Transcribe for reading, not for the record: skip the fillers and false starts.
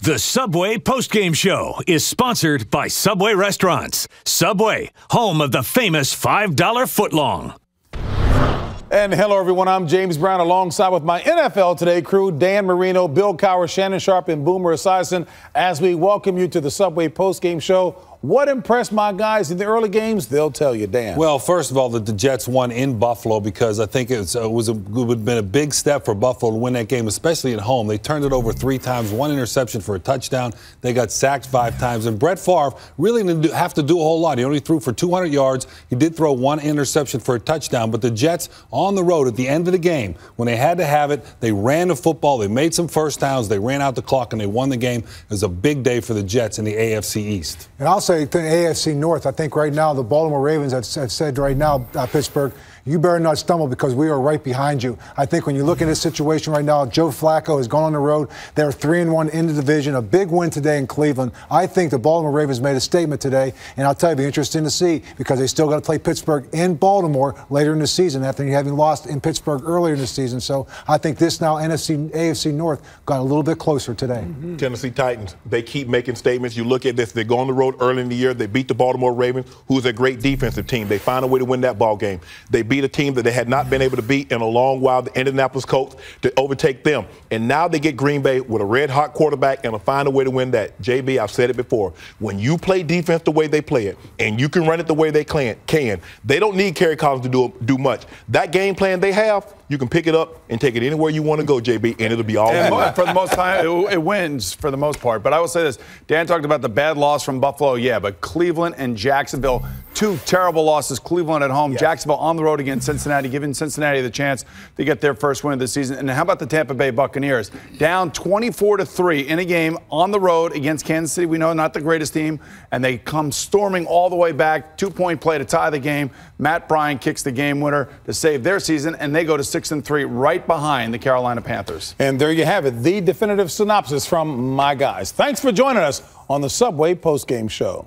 The Subway Postgame Show is sponsored by Subway Restaurants. Subway, home of the famous $5 footlong. And hello, everyone. I'm James Brown alongside with my NFL Today crew, Dan Marino, Bill Cowher, Shannon Sharpe, and Boomer Esiason, as we welcome you to the Subway Postgame Show. What impressed my guys in the early games? They'll tell you, Dan. Well, first of all, the Jets won in Buffalo because I think it would have been a big step for Buffalo to win that game, especially at home. They turned it over 3 times, 1 interception for a touchdown. They got sacked 5 times. And Brett Favre really didn't have to do a whole lot. He only threw for 200 yards. He did throw 1 interception for a touchdown. But the Jets, on the road at the end of the game, when they had to have it, they ran the football. They made some first downs. They ran out the clock, and they won the game. It was a big day for the Jets in the AFC East. And I'll say the AFC North, I think right now the Baltimore Ravens have said right now, Pittsburgh, you better not stumble because we are right behind you. I think when you look at this situation right now, Joe Flacco has gone on the road. They're 3-1 in the division, a big win today in Cleveland. I think the Baltimore Ravens made a statement today, and I'll tell you, it'll be interesting to see because they still got to play Pittsburgh in Baltimore later in the season after having lost in Pittsburgh earlier in the season. So I think this now AFC North got a little bit closer today. Mm-hmm. Tennessee Titans, they keep making statements. You look at this, they go on the road early in the year. They beat the Baltimore Ravens, who's a great defensive team. They find a way to win that ball game. They beat a team that they had not been able to beat in a long while, the Indianapolis Colts, to overtake them. And now they get Green Bay with a red-hot quarterback and find a way to win that. JB, I've said it before. When you play defense the way they play it, and you can run it the way they can, they don't need Kerry Collins to do much. That game plan they have, you can pick it up and take it anywhere you want to go, JB, and it'll be all right. For the most time, it wins for the most part. But I will say this. Dan talked about the bad loss from Buffalo. Yeah, but Cleveland and Jacksonville, 2 terrible losses. Cleveland at home, Jacksonville on the road against Cincinnati, giving Cincinnati the chance to get their first win of the season. And how about the Tampa Bay Buccaneers? Down 24-3 in a game on the road against Kansas City. We know not the greatest team. And they come storming all the way back. 2-point play to tie the game. Matt Bryant kicks the game winner to save their season. And they go to 6-3 right behind the Carolina Panthers. And there you have it, the definitive synopsis from my guys. Thanks for joining us on the Subway Postgame Show.